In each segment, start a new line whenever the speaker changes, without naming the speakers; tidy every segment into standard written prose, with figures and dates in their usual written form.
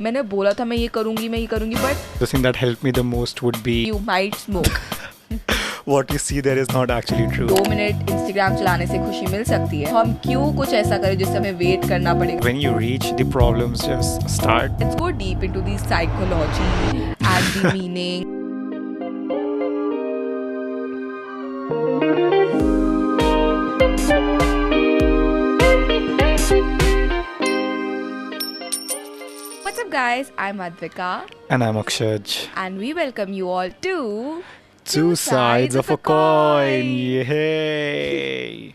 मैंने बोला था मैं ये करूँगी but
The thing that helped me the most would be
you might smoke.
what you see there is not actually true.
2 minute Instagram चलाने से खुशी मिल सकती है. हम क्यों कुछ ऐसा करें जिससे हमें वेट करना पड़ेगा?
When you reach, the problems just start.
Let's go deep into the psychology and the meaning. What's up guys, I'm Advika
And I'm Akshaj.
and we welcome you all to
Two sides of a coin. Yay!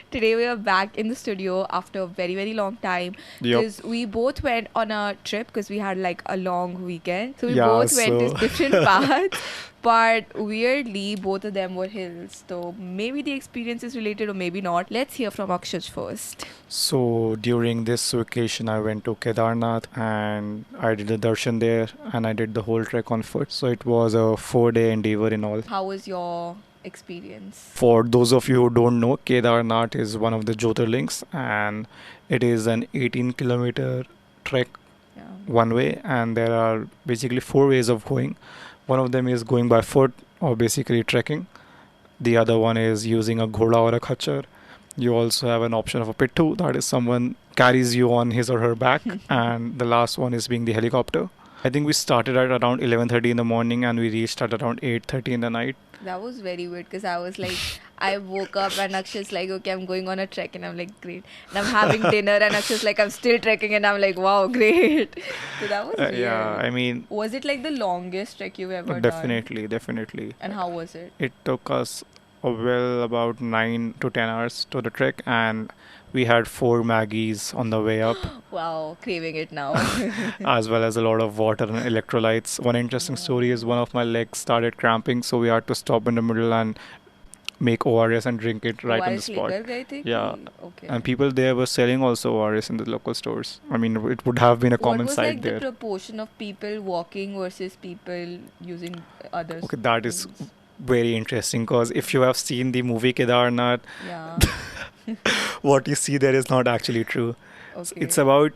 Today we are back in the studio after a very long time
Yup.
because we both went on a trip because we had like a long weekend. So we
Yeah,
both went to
so-
different paths, but weirdly both of them were hills. So maybe the experience is related or maybe not. Let's hear from Akshaj first.
So during this vacation, I went to Kedarnath and I did the darshan there and I did the whole trek on foot. So it was a 4-day endeavor in all.
How was your experience?
For those of you who don't know, Kedarnath is one of the Jyotirlings and it is an 18-kilometer trek
Yeah.
one way, and there are basically 4 ways of going. One of them is going by foot or basically trekking. The other one is using a ghoda or a khachar. You also have an option of a pittu, that is someone carries you on his or her back, and the last one is being the helicopter. I think we started at around 11:30 in the morning and we reached at around 8:30 in the night.
That was very weird because I was like, I woke up and Akshay's like, okay, I'm going on a trek, and I'm like, great. And I'm having dinner and Akshay's like, I'm still trekking, and I'm like, wow, great. So that was weird.
Yeah, I mean,
Was it like the longest trek you've ever done?
definitely.
And how was it?
It took us about 9 to 10 hours to the trek, and we had 4 Maggies on the way up,
Wow, craving it now.
as well as a lot of water and electrolytes. One interesting story is one of my legs started cramping, so we had to stop in the middle and make ORS and drink it right on the
ORS
spot.
लेकर गए थे कि-
Yeah.
Okay.
And people there were selling also ORS in the local stores. I mean, it would have been a common
what was
sight
like
there.
the proportion of people walking versus people using others?
Okay, that is very interesting because if you have seen the movie Kedarnath,
Yeah.
what you see there is not actually true.
Okay.
It's about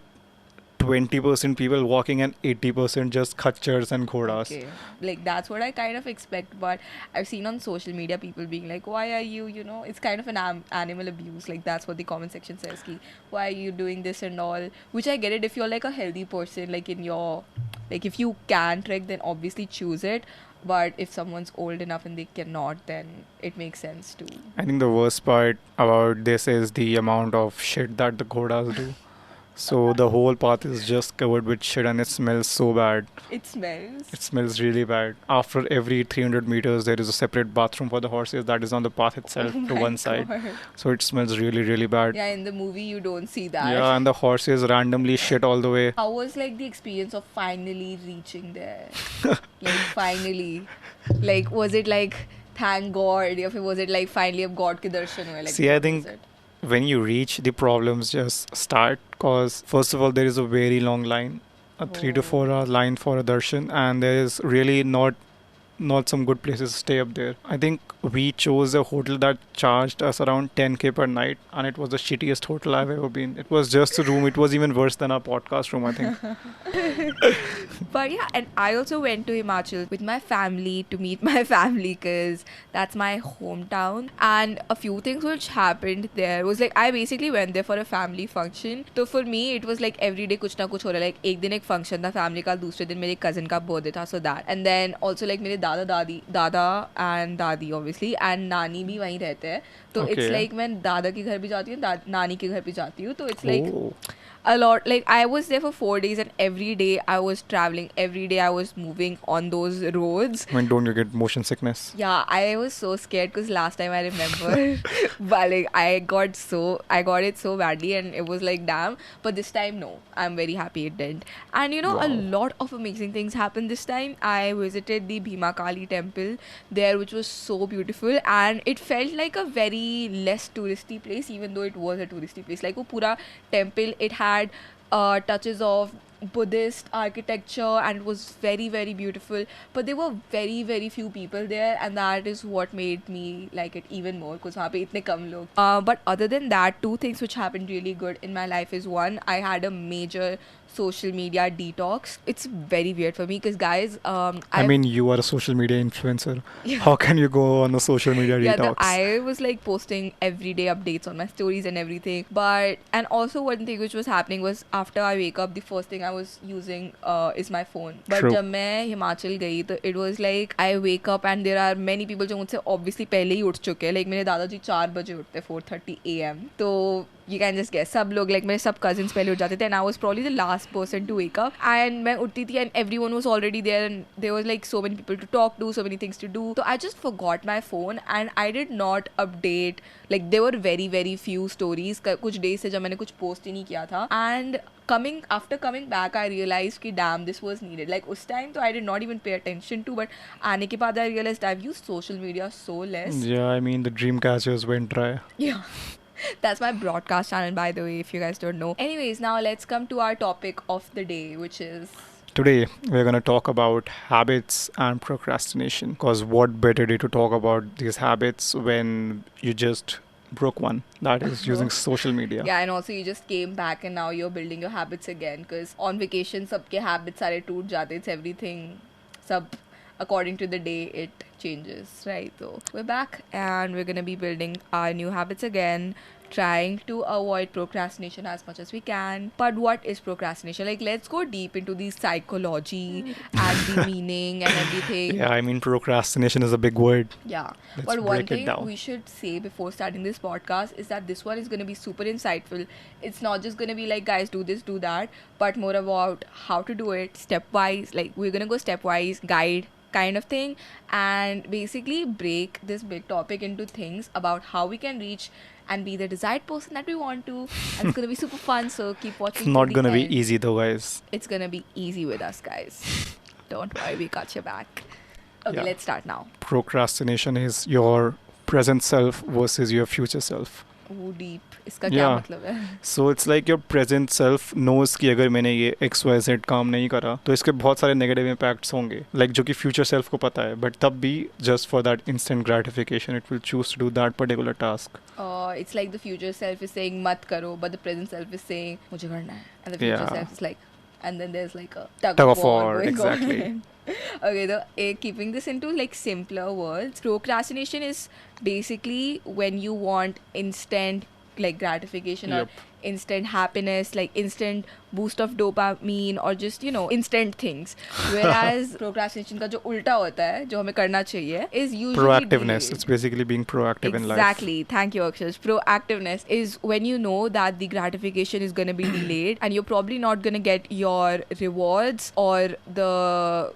20% people walking and 80% just khachars and ghodas.
Okay. Like that's what I kind of expect, but I've seen on social media people being like, why are you know, it's kind of an animal abuse. Like that's what the comment section says, ki, why are you doing this and all, which I get it if you're like a healthy person, like in your, like if you can trek, then obviously choose it. But if someone's old enough and they cannot, then it makes sense too.
I think the worst part about this is the amount of shit that the ghodas do. So the whole path is just covered with shit and it smells so bad.
It smells.
It smells really bad. After every 300 meters, there is a separate bathroom for the horses that is on the path itself
Oh
to
my
one side.
God.
So it smells really bad.
Yeah, in the movie you don't see that.
Yeah, and the horses randomly shit all the way.
How was like the experience of finally reaching there? Like finally, like was it like thank God, or was it like finally अब God के दर्शन हुए? Like
See, I
what
think
was it?
when you reach, the problems just start because first of all, there is a very long line, a 3 to 4 hour line for a darshan, and there is really not some good places to stay up there. I think we chose a hotel that charged us around 10K per night, and it was the shittiest hotel I've ever been. It was just a room. It was even worse than our podcast room, I think.
But yeah, and I also went to Himachal with my family to meet my family because that's my hometown. And a few things which happened there was like I basically went there for a family function. So for me, it was like every day कुछ ना कुछ हो रहा है. Like एक दिन एक function था family का, दूसरे दिन मेरे cousin का birthday था, so that. And then also like मेरे दादा and दादी obviously and नानी भी वहीं रहते हैं. तो it's
Okay.
like मैं दादा के घर भी जाती हूँ, नानी के घर भी जाती हूँ. तो it's like
Oh.
a lot. Like I was there for 4 days and every day I was traveling, every day I was moving on those roads.
I mean, don't you get motion sickness?
Yeah, I was so scared because last time I remember but like I got it so badly and it was like damn, but this time no, I'm very happy it didn't. And you know, a
Wow.
lot of amazing things happened this time. I visited the Bhima Kali temple there, which was so beautiful, and it felt like a very less touristy place even though it was a touristy place. Like wo pura temple, it had touches of Buddhist architecture and it was very beautiful, but there were very few people there, and that is what made me like it even more because वहाँ पे इतने कम लोग. But other than that, 2 things which happened really good in my life is one, I had a major social media detox. It's very weird for me because, guys,
I mean, you are a social media influencer.
yeah.
How can you go on a social media
Yeah,
detox?
I was like posting everyday updates on my stories and everything. But, and also one thing which was happening was after I wake up, the first thing I was using is my phone. But
True.
जब मैं हिमाचल गई तो it was like I wake up and there are many people जो मुझसे obviously पहले ही उठ चुके हैं. Like मेरे दादाजी 4 बजे उठते 4:30 a.m. तो you can just guess सब लोग like मेरे सब cousins पहले उठ जाते थे and I was probably the last person to wake up and मैं उठती थी and everyone was already there and there was like so many people to talk to, so many things to do. So I just forgot my phone and I did not update. Like there were very few stories कुछ days से जब मैंने कुछ post ही नहीं किया था and after coming back I realized कि damn this was needed. Like उस time तो I did not even pay attention to, but आने के बाद I realized I've used social media so less.
Yeah, I mean, the dream catchers went dry.
Yeah. That's my broadcast channel, by the way, if you guys don't know. Anyways, now let's come to our topic of the day, which is...
Today, we're going to talk about habits and procrastination. Because what better day to talk about these habits when you just broke one, that is using social media.
Yeah, and also you just came back and now you're building your habits again. Because on vacation, सबके habits सारे टूट जाते. It's everything. सब according to the day it changes, right? So we're back and we're gonna be building our new habits again, trying to avoid procrastination as much as we can. But what is procrastination? Like, let's go deep into the psychology and the meaning and everything.
Yeah, I mean, procrastination is a big word.
Yeah.
Let's
But one
break it
thing
down.
we should say before starting this podcast is that this one is going to be super insightful. It's not just going to be like, guys, do this, do that, but more about how to do it stepwise. Like, we're going to go stepwise, guide kind of thing, and basically break this big topic into things about how we can reach and be the desired person that we want to. And it's going to be super fun, so keep watching.
It's not
till
going
the
to be
end.
easy though, guys.
It's going to be easy with us, guys. Don't worry, we got your back. Okay,
Yeah.
let's start now.
Procrastination is your present self versus your future self.
Ooh, deep. इसका क्या
Yeah.
मतलब है?
So it's like your present self knows कि अगर मैंने ये XYZ काम नहीं करा तो इसके बहुत सारे negative impacts होंगे, like जो कि future self को पता है, but तब भी just for that instant gratification it will choose to do that particular task.
It's like the future self is saying मत करो, but the present self is saying मुझे करना है, and the future
Yeah.
self is like, and then there's like a tug
Tug
of
of
war
war,
going
exactly.
on. Okay, keeping this into like simpler words, procrastination is basically when you want instant like gratification
Yep.
or instant happiness, like instant boost of dopamine or just instant things. Whereas procrastination का जो उल्टा होता है जो हमें करना चाहिए is usually
Proactiveness.
delayed.
It's basically being proactive in life.
Exactly. Thank you, Akshaj. Proactiveness is when you know that the gratification is going to be delayed and you're probably not going to get your rewards or the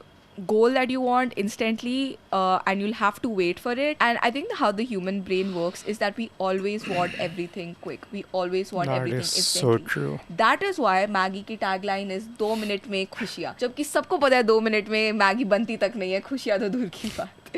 goal that you want instantly, and you'll have to wait for it. And I think how the human brain works is that we always want everything quick. We always want
That
everything
is so
instantly.
true.
That is why Maggi की tagline is 2 minute में खुशियाँ, जबकि सबको पता है 2 minute में Maggi बनती तक नहीं है, खुशियाँ तो दूर की बात.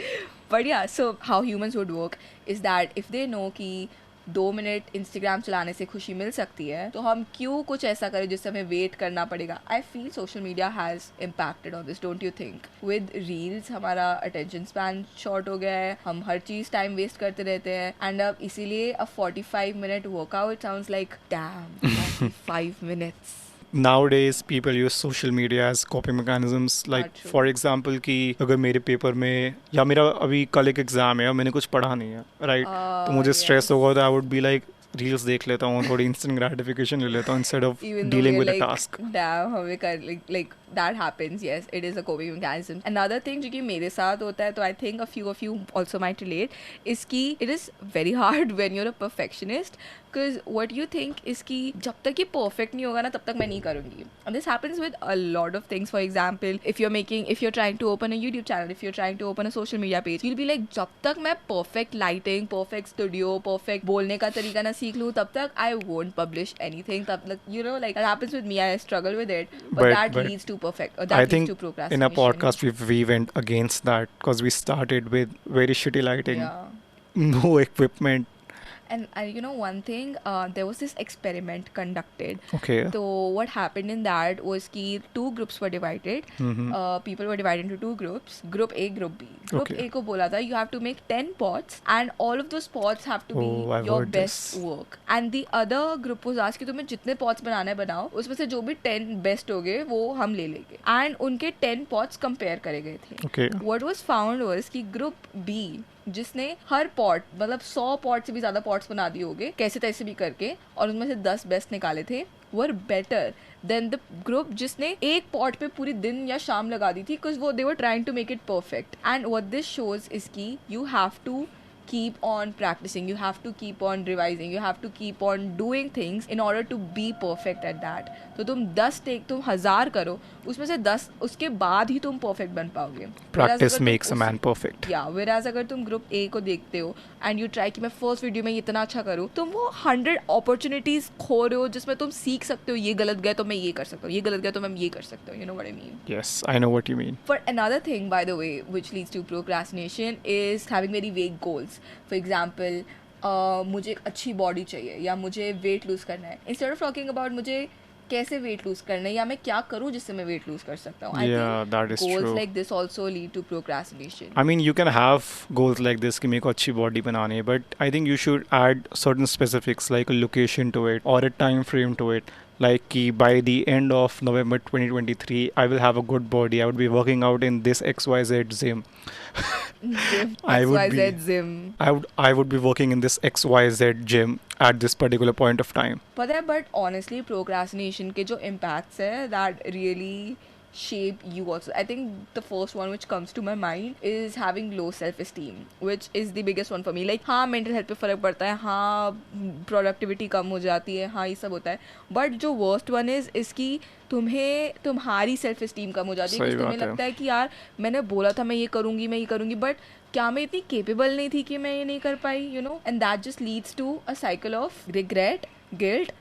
But yeah, so how humans would work is that if they know कि 2 मिनट इंस्टाग्राम चलाने से खुशी मिल सकती है तो हम क्यों कुछ ऐसा करें जिससे हमें वेट करना पड़ेगा. I feel social media has impacted on this, don't you think? With reels हमारा अटेंशन स्पैन शॉर्ट हो गया है, हम हर चीज़ टाइम वेस्ट करते रहते हैं एंड अब इसीलिए अ 45 minute workout sounds like damn 45 minutes.
Nowadays people use social media as coping mechanisms, like
True.
for example कि अगर मेरे पेपर में या मेरा अभी कल एक एग्जाम है और मैंने कुछ पढ़ा नहीं है, राइट, तो मुझे स्ट्रेस होगा तो I would be like reels देख लेता हूँ, थोड़ी इंस्टेंट ग्रेटिफिकेशन ले लेता हूँ instead of dealing with a task.
Damn, हमें कर like that happens. Yes, it is a coping mechanism. Another thing जो कि मेरे साथ होता है, तो I think a few of you also might relate, is कि it is very hard when you're a perfectionist, because what you think is कि जब तक ये perfect नहीं होगा ना तब तक मैं नहीं करूँगी. And this happens with a lot of things. For example, if you're trying to open a YouTube channel, if you're trying to open a social media page, you'll be like जब तक मैं perfect lighting, perfect studio, perfect बोलने का तरीका ना सीख लूँ तब तक I won't publish anything. तब तक like that happens with me. I struggle with it, but that leads to perfect, or that
I
leads
think
to procrastination.
in our podcast we went against that because we started with very shitty lighting,
Yeah.
no equipment,
And you know one thing, there was this experiment conducted.
Okay.
So what happened in that was कि two groups were divided.
Mm-hmm.
People were divided into two groups, Group A, Group B. Group
Okay.
A को बोला था you have to make 10 pots and all of those pots have to be
Oh, I've
your
heard
best
this.
work. And the other group was asked कि तुम्हें जितने pots बनाने हैं बनाओ, उसमें से जो भी 10 best हो गए वो हम ले लेंगे. And उनके 10 pots compare करे गए थे.
Okay.
What was found was कि Group B जिसने हर पॉट मतलब 100 पॉट से भी ज्यादा पॉट्स बना दिए होंगे कैसे तैसे भी करके और उनमें से 10 बेस्ट निकाले थे were better than the group जिसने एक पॉट पे पूरी दिन या शाम लगा दी थी बिकॉज वो they were trying to make it perfect and what this shows is की you have to keep on practicing, you have to keep on revising, you have to keep on doing things in order to be perfect at that. तो तुम 10 take तुम 1000 करो उसमें से 10 उसके बाद ही तुम परफेक्ट बन पाओगे.
Practice makes a man perfect.
या whereas अगर तुम ग्रुप ए को देखते हो एंड यू ट्राई कि मैं फर्स्ट वीडियो में इतना अच्छा करूँ, तुम वो 100 अपॉर्चुनिटीज खो रहे हो जिसमें तुम सीख सकते हो ये गलत गया तो मैं ये कर सकता हूँ, ये गलत गया तो मैं ये कर सकता हूँ. You know what I mean.
Yes, I know what you mean.
For another thing, by the way, which leads to procrastination is having very vague goals. For example, मुझे एक अच्छी बॉडी चाहिए या मुझे वेट लूज करना है. Instead of talking about मुझे कैसे वेट लूज करना है या मैं क्या करूँ जिससे मैं वेट लूज कर सकता हूँ.
Yeah, that is
goals
true.
like this also lead to procrastination.
I mean, you can have goals like this कि मेरे को अच्छी body बनानी है, but I think you should add certain specifics like a location to it or a time frame to it. Like कि by the end of November 2023, I will have a good body. I would be working out in this XYZ gym.
XYZ gym.
I would be working in this XYZ gym at this particular point of time.
पता है but honestly procrastination के जो impacts है that really shape you also. I think the first one which comes to my mind is having low self-esteem, which is the biggest one for me. Like हाँ mental health पे फर्क पड़ता है, हाँ productivity कम हो जाती है, हाँ ये सब होता है, but जो worst one is इसकी तुम्हें तुम्हारी self esteem कम हो जाती है क्योंकि तुम्हें लगता है कि यार मैंने बोला था मैं ये करूँगी but क्या मैं इतनी capable नहीं थी कि मैं ये नहीं कर पाई, you know, and that just leads to a cycle of regret, guilt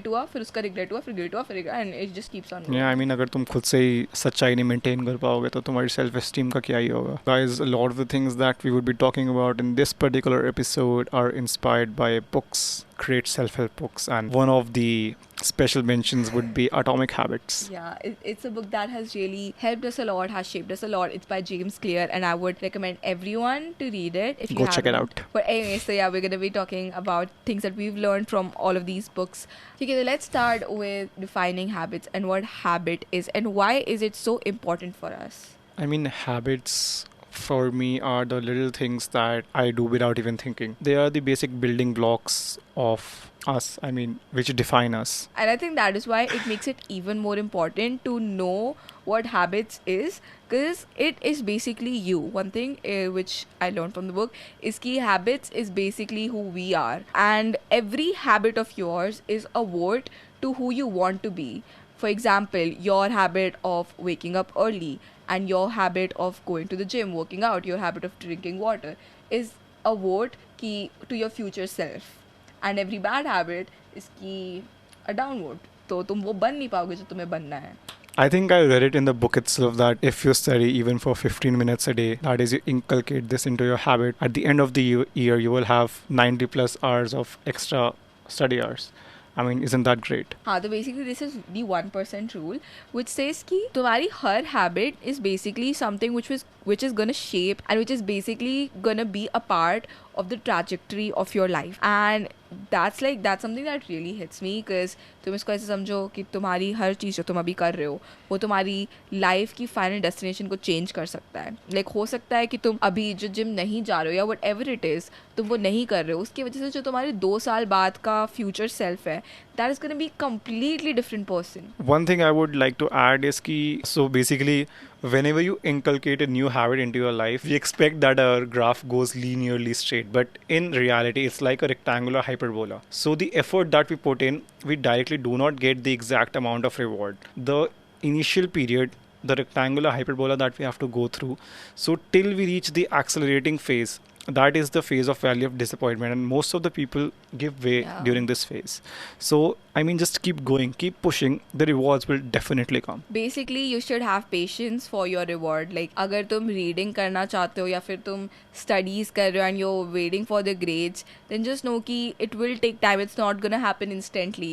हुआ, फिर उसका regret हुआ, फिर guilt हुआ, फिर and it just keeps on going.
Yeah, I mean अगर तुम खुद से ही सच्चाई नहीं maintain कर पाओगे तो तुम्हारी self esteem का क्या ही होगा. Guys, a lot of the things that we would be talking about in this particular episode are inspired by books, great self-help books, and one of the special mentions would be Atomic Habits.
Yeah, it's a book that has really helped us a lot, has shaped us a lot. It's by James Clear and I would recommend everyone to read it if you
Go check it
haven't.
out.
But anyway, so yeah, we're going to be talking about things that we've learned from all of these books. Okay, so let's start with defining habits and what habit is and why is it so important for us.
I mean, habits for me are the little things that I do without even thinking. They are the basic building blocks of us, I mean, which define us.
And I think that is why it makes it even more important to know what habits is, because it is basically you. One thing which I learned from the book is key habits is basically who we are, and every habit of yours is a vote to who you want to be. For example, your habit of waking up early and your habit of going to the gym, working out, your habit of drinking water is a vote key to your future self. And every bad habit is की a downward. तो तुम वो बन नहीं पाओगे जो तुम्हें बनना है.
I think I read it in the book itself that if you study even for 15 minutes a day, that is, you inculcate this into your habit, at the end of the year, you will have 90 plus hours of extra study hours. I mean, isn't that great?
हाँ, तो basically this is the 1% rule, which says कि तुम्हारी हर habit is basically something which is gonna shape and which is basically gonna be a part of the trajectory of your life. And that's something that really hits me, because तुम इसको ऐसे समझो कि तुम्हारी हर चीज़ जो तुम अभी कर रहे हो वो तुम्हारी लाइफ की फाइनल डेस्टिनेशन को चेंज कर सकता है. लाइक हो सकता है कि तुम अभी जो जिम नहीं जा रहे हो या वट एवर इट इज़ तुम वो नहीं कर रहे हो, उसकी वजह से जो तुम्हारे 2 साल बाद का फ्यूचर सेल्फ है, that is going to be completely different person.
One thing I would like to add is ki, so basically whenever you inculcate a new habit into your life, we expect that our graph goes linearly straight, but in reality it's like a rectangular hyperbola. So the effort that we put in, we directly do not get the exact amount of reward. The initial period, the rectangular hyperbola that we have to go through, so till we reach the accelerating phase, that is the phase of valley of disappointment, and most of the people give way
Yeah.
during this phase. So I mean, just keep going, keep pushing. The rewards will definitely come.
Basically you should have patience for your reward. Like अगर तुम reading करना चाहते हो या फिर तुम studies कर रहे हो and you're waiting for the grades, then just know कि it will take time. It's not gonna happen instantly.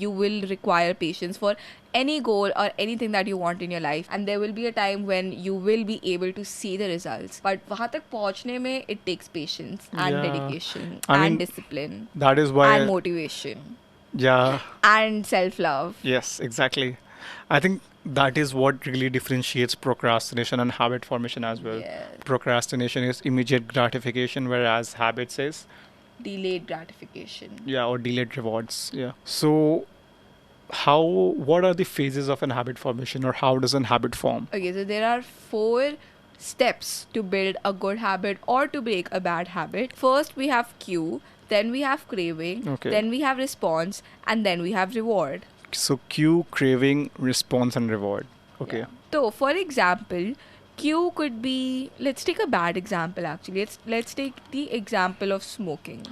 You will require patience for any goal or anything that you want in your life, and there will be a time when you will be able to see the results. But वहाँ तक पहुँचने में it takes patience and
Yeah.
dedication
I
and
mean,
discipline
that is why.
and motivation
Yeah.
and self-love.
Yes, exactly. I think that is what really differentiates procrastination and habit formation as well.
Yes.
Procrastination is immediate gratification, whereas habit says,
Delayed gratification.
yeah, or delayed rewards. Yeah. So, what are the phases of an habit formation, or how does an habit form?
Okay, so there are 4 steps to build a good habit or to break a bad habit. First, we have cue, then we have craving,
Okay.
then we have response, and then we have reward.
So, cue, craving, response, and reward. Okay.
Yeah. So, for example, cue could be, let's take a bad example actually. Let's take the example of smoking.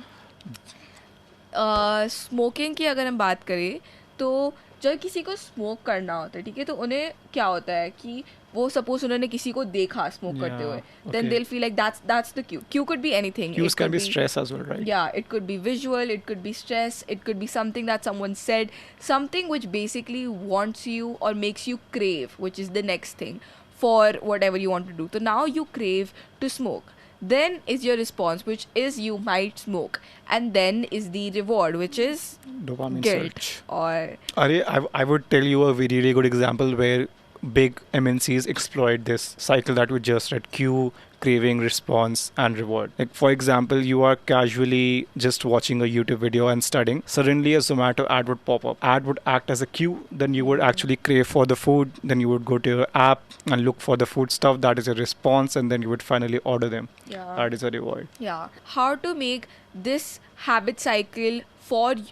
Smoking की अगर हम बात करें तो जब किसी को smoke करना होता है, ठीक है, तो उन्हें क्या होता है कि वो सपोज उन्होंने किसी को देखा स्मोक करते हुए, then
okay.
they'll feel like that's the cue. Cue could be anything.
Cues
It
can
could
be stress as well, right?
Yeah, it could be visual, it could be stress, it could be something that someone said, something which basically wants you or makes you crave, which is the next thing for whatever you want to do. So now you crave to smoke. Then is your response, which is you might smoke, and then is the reward, which is
Dopamine
guilt.
surge.
Or
I would tell you a very, really good example where big MNCs exploit this cycle that we just read: cue, craving, response, and reward. Like, for example, you are casually just watching a YouTube video and studying. Suddenly, a Zomato ad would pop up. Ad would act as a cue. Then you would actually crave for the food. Then you would go to your app and look for the food stuff. That is a response. And then you would finally order them.
yeah.
That is a reward.
Yeah. How to make this habit cycle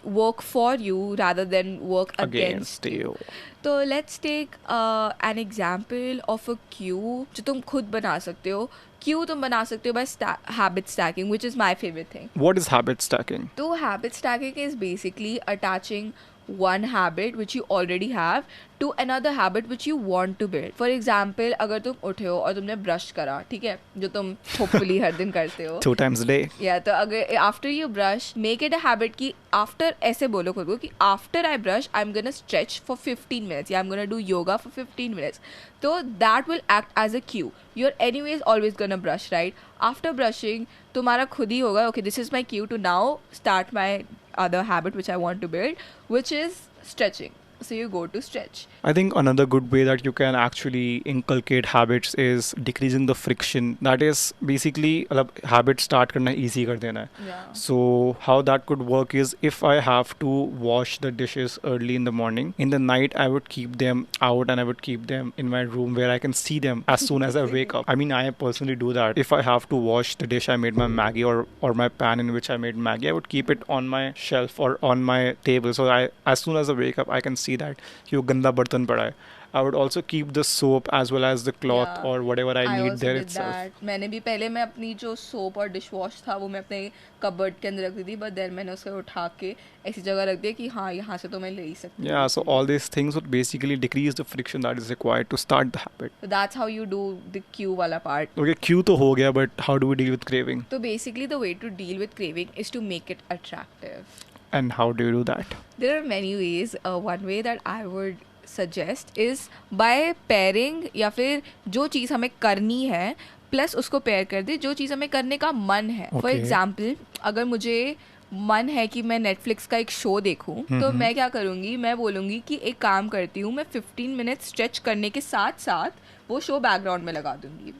work for you rather than work against you. So let's take an example of a cue जो तुम खुद बना सकते हो. Cue तुम बना सकते हो by habit stacking, which is my favorite thing.
What is habit stacking?
So habit stacking is basically attaching one habit which you already have to another habit which you want to build. For example, अगर तुम उठे हो और तुमने brush करा, ठीक है, जो तुम hopefully हर दिन करते हो.
2 times a day.
Yeah, तो अगर after you brush, make it a habit कि after ऐसे बोलो खुद को कि after I brush, I'm gonna stretch for 15 minutes. Yeah, I'm gonna do yoga for 15 minutes. So that will act as a cue. You're anyways always gonna brush, right? After brushing, तुम्हारा खुद ही होगा, okay, this is my cue to now start my other habit which I want to build, which is stretching. So you go to stretch.
I think another good way that you can actually inculcate habits is decreasing the friction. That is basically habit start karna easy kar dena hai.
Yeah.
So how that could work is, if I have to wash the dishes early in the morning, in the night I would keep them out and I would keep them in my room where I can see them as soon as I wake up. I mean, I personally do that. If I have to wash the dish I made my Maggie, or my pan in which I made Maggie, I would keep it on my shelf or on my table. So as soon as I wake up, I can see that yo ganda bartan pada hai. I would also keep the soap as well as the cloth
Yeah.
or whatever I need
also
there
did
itself.
that. मैंने भी पहले मैं अपनी जो soap और dish wash था वो मैं अपने कबर्ड के अंदर रख दी थी, बट देन मैंने उसको उठा के ऐसी जगह रख दिया कि हाँ यहाँ से तो मैं ले ही सकती हूँ.
Yeah, so all these things would basically decrease the friction that is required to start the habit.
So that's how you do the cue वाला part.
Okay, cue to ho gaya, but how do we deal with craving?
So basically the way to deal with craving is to make it attractive.
And how do you do that?
There are many ways. One way that I would suggest is by pairing, या फिर जो चीज़ हमें करनी है plus उसको pair कर दे जो चीज़ हमें करने का मन है. फॉर एग्जाम्पल, अगर मुझे मन है कि मैं नेटफ्लिक्स का एक शो देखूं, तो मैं क्या करूँगी, मैं बोलूँगी कि एक काम करती हूँ, मैं 15 मिनट स्ट्रेच करने के साथ साथ वो शो बैकग्राउंड में लगा दूंगी,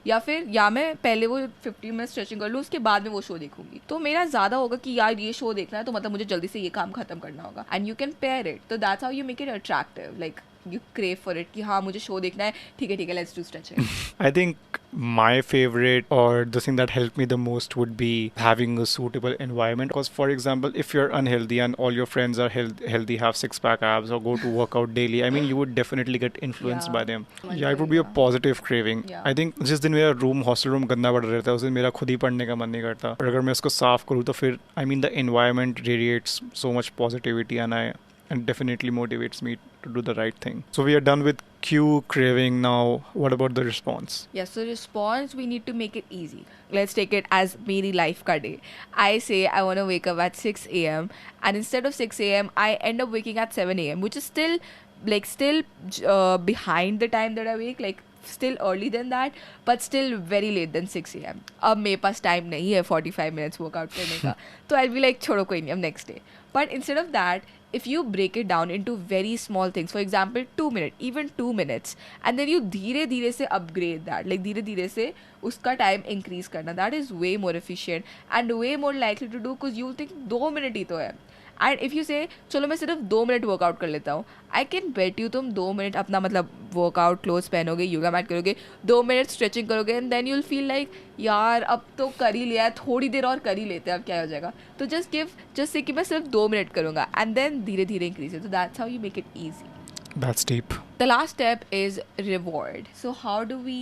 या मैं पहले वो 15 मिनट स्ट्रेचिंग कर लूँ, उसके बाद में वो शो देखूंगी. तो मेरा ज़्यादा होगा कि यार ये शो देखना है तो मतलब मुझे जल्दी से ये काम खत्म करना होगा. And you can pair it. तो that's how you make it attractive. Like you crave for it कि हाँ मुझे show देखना है, ठीक है let's do stretching.
I think my favorite or the thing that helped me the most would be having a suitable environment. Because, for example, if you're unhealthy and all your friends are healthy, have six-pack abs, or go to work out daily, I mean, you would definitely get influenced by them. Yeah, it would be a positive craving.
Yeah.
I think जिस दिन मेरा hostel room गंदा पड़ रहता है उस दिन मेरा खुद ही पढ़ने का मन नहीं करता. और अगर मैं उसको साफ करूँ तो फिर I mean the environment radiates so much positivity and definitely motivates me to do the right thing. So we are done with cue, craving. Now what about the response?
Yeah, so response, we need to make it easy. Let's take it as मेरी life का day. I say I want to wake up at 6 a.m. and instead of 6 a.m. I end up waking at 7 a.m. which is still behind the time that I wake, like still early than that, but still very late than 6 a.m. अब मेरे पास time नहीं है 45 minutes workout करने का, तो I'll be like छोड़ो कोई नहीं, अब next day. But instead of that, if you break it down into very small things, for example 2 minutes, even 2 minutes, and then you धीरे धीरे से upgrade that, like धीरे धीरे से उसका time increase करना, that is way more efficient and way more likely to do, because you'll think 2 minutes ही तो है. एंड इफ़ यू से चलो मैं सिर्फ 2 मिनट वर्कआउट कर लेता हूँ, आई कैन बेट यू तुम 2 मिनट अपना मतलब वर्कआउट क्लोथ पहनोगे, योगा मैट करोगे, 2 मिनट स्ट्रेचिंग करोगे, and then you'll feel like यार अब तो कर ही लिया है, थोड़ी देर और कर ही लेते हैं, अब क्या हो जाएगा. तो जस्ट से कि मैं सिर्फ 2 मिनट करूँगा, एंड देन धीरे धीरे इंक्रीज है. तो that's how you make it easy.
That's deep.
The last step is reward. So how do we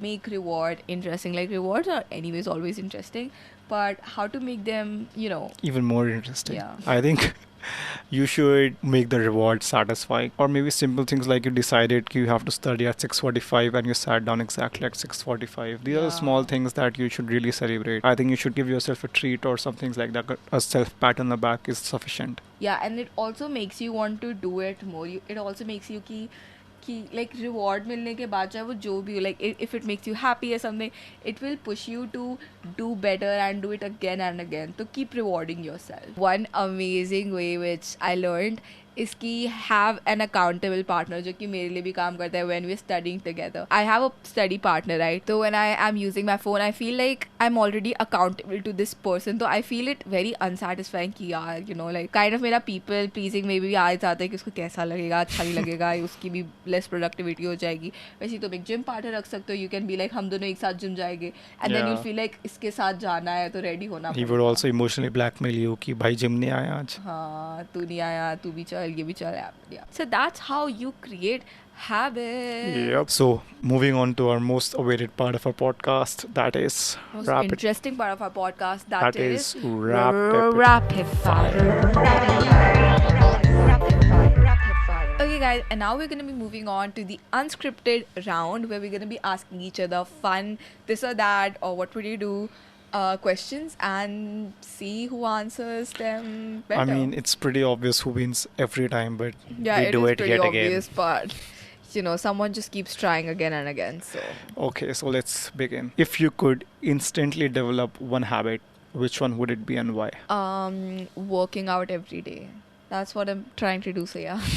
make reward interesting? Like rewards are anyways always interesting, but how to make them,
Even more interesting.
Yeah.
I think you should make the reward satisfying, or maybe simple things like you decided you have to study at 6:45 and you sat down exactly at 6:45. These are the small things that you should really celebrate. I think you should give yourself a treat or some things like that. A self pat on the back is sufficient.
Yeah, and it also makes you want to do it more. It also makes you कि like reward मिलने के बाद चाहे वो जो भी हो, like if it makes you happy or something, it will push you to do better and do it again and again. So keep rewarding yourself. One amazing way which I learned is कि have an accountable partner जो कि मेरे लिए भी काम करता है when we're studying together. I have a study partner, right? So when I am using my phone, I feel like I'm already accountable to this person. So I feel it very unsatisfying कि यार like kind of मेरा people pleasing में भी आ जाता है कि उसको कैसा लगेगा, अच्छा नहीं लगेगा, उसकी भी less productivity हो जाएगी. वैसे तुम एक gym partner रख सकते हो, you can be like हम दोनों एक साथ gym जाएंगे, and then you'll feel like इसके साथ जाना है तो ready होना
He would also emotionally blackmail you कि भाई gym नहीं आया आज.
हाँ तू नहीं आया, तू भी चल, ये भी चल. Yeah. So that's how you create habits.
Yep. So moving on to our most awaited part of our podcast, that is
most
rapid.
Interesting part of our podcast,
that is
rapid fire. Okay guys, and now we're going to be moving on to the unscripted round where we're going to be asking each other fun this or that or what would you do questions and see who answers them better.
I mean, it's pretty obvious who wins every time, but
yeah,
we do it
pretty
yet
obvious,
again.
But someone just keeps trying again and again. So
okay, so let's begin. If you could instantly develop one habit, which one would it be and why?
Working out every day. That's what I'm trying to do. So yeah.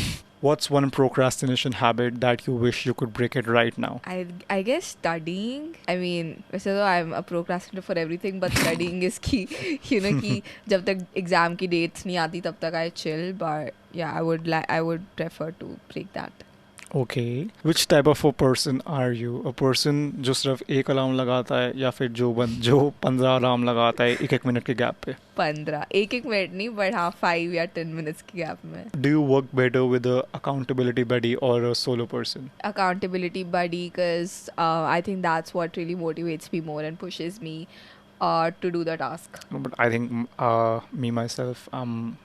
What's one procrastination habit that you wish you could break it right now?
I guess studying. I mean, वैसे तो I'm a procrastinator for everything, but studying is key. कि जब तक exam की dates नहीं आती तब तक I chill. But yeah, I would prefer to break that.
Okay. Which type of a person are you? A person जो सिर्फ एक अलार्म लगाता है या फिर जो 15 अलार्म लगाता है एक मिनट के गैप पे?
15 एक मिनट नहीं, but हाँ 5 या 10 minutes के गैप में.
Do you work better with a accountability buddy or a solo person?
Accountability buddy, because I think that's what really motivates me more and pushes me to do the task.
No, but I think me myself, I'm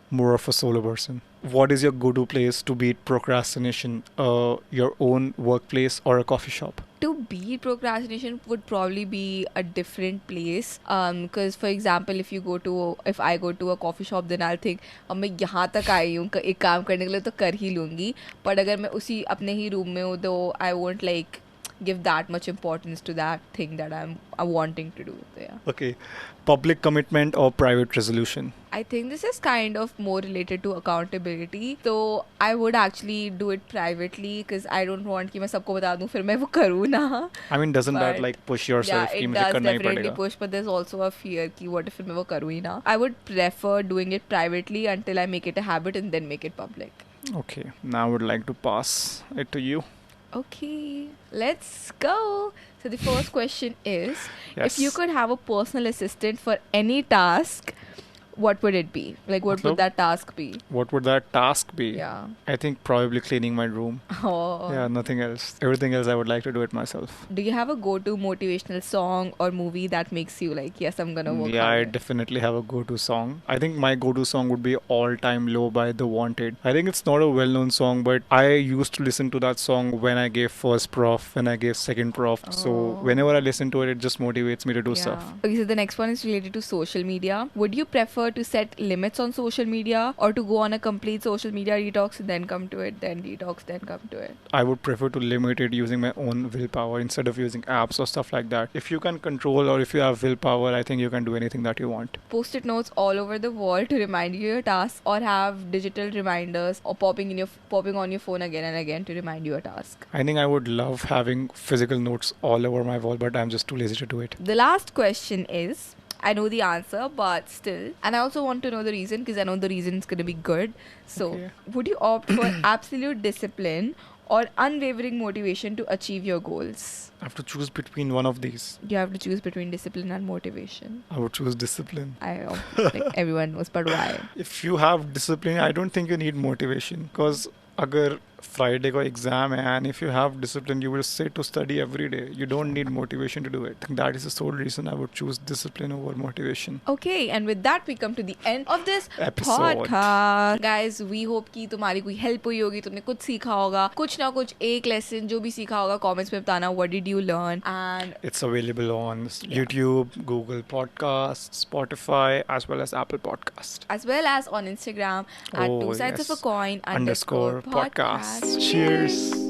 more of a solo person. What is your go-to place to beat procrastination? Your own workplace or a coffee shop?
To beat procrastination would probably be a different place. Because for example, if I go to a coffee shop, then I'll think, अब मैं यहाँ तक आई हूँ एक काम करने के लिए तो कर ही लूँगी. But अगर मैं उसी अपने ही room में हूँ तो I won't like give that much importance to that thing that I'm wanting to do. So, yeah.
Okay. Public commitment or private resolution?
I think this is kind of more related to accountability. So I would actually do it privately because I don't want कि मैं सबको बता दूँ फिर मैं वो करूँ ना.
I mean, doesn't that like push yourself?
Yeah, it does definitely push, but there's also a fear कि what if मैं वो करूँ ही ना. I would prefer doing it privately until I make it a habit and then make it public.
Okay, now I would like to pass it to you.
Okay, let's go. So the first question is, if you
Yes.
could have a personal assistant for any task, what would it be? Like, what would
Matlab,
that task be?
what would that task be?
Yeah.
I think probably cleaning my room.
Oh.
Yeah, nothing else. Everything else I would like to do it myself.
Do you have a go-to motivational song or movie that makes you like, yes, I'm gonna work
Yeah, I
harder?
definitely have a go-to song. I think my go-to song would be All Time Low by The Wanted. I think it's not a well-known song, but I used to listen to that song when I gave first prof, when I gave second prof. So
Oh.
whenever I listen to it, it just motivates me to do stuff.
Yeah. Okay, so the next one is related to social media. Would you prefer to set limits on social media or to go on a complete social media detox, then come to it, then detox, then come to it?
I would prefer to limit it using my own willpower instead of using apps or stuff like that. If you can control or if you have willpower, I think you can do anything that you want.
Post-it notes all over the wall to remind you your tasks, or have digital reminders or popping on your phone again and again to remind you a task.
I think I would love having physical notes all over my wall, but I'm just too lazy to do it.
The last question is, I know the answer, but still. And I also want to know the reason because I know the reason is going to be good. So,
Okay.
would you opt for absolute discipline or unwavering motivation to achieve your goals?
I have to choose between one of these.
You have to choose between discipline and motivation.
I would choose discipline.
Like everyone knows, but why?
If you have discipline, I don't think you need motivation. Because अगर Friday को exam है and if you have discipline, you will sit to study every day. You don't need motivation to do it. I think that is the sole reason I would choose discipline over motivation.
Okay, and with that we come to the end of this
Episode.
podcast. Guys, we hope कि तुम्हारी कोई help हुई होगी, तुमने कुछ सीखा होगा, कुछ ना कुछ एक lesson जो भी सीखा होगा comments में बताना what did you learn, and
It's available on YouTube, Google Podcasts, Spotify, as well as Apple Podcast.
as well as on Instagram at
Oh,
two sides
yes.
of a coin
_ podcast. Cheers.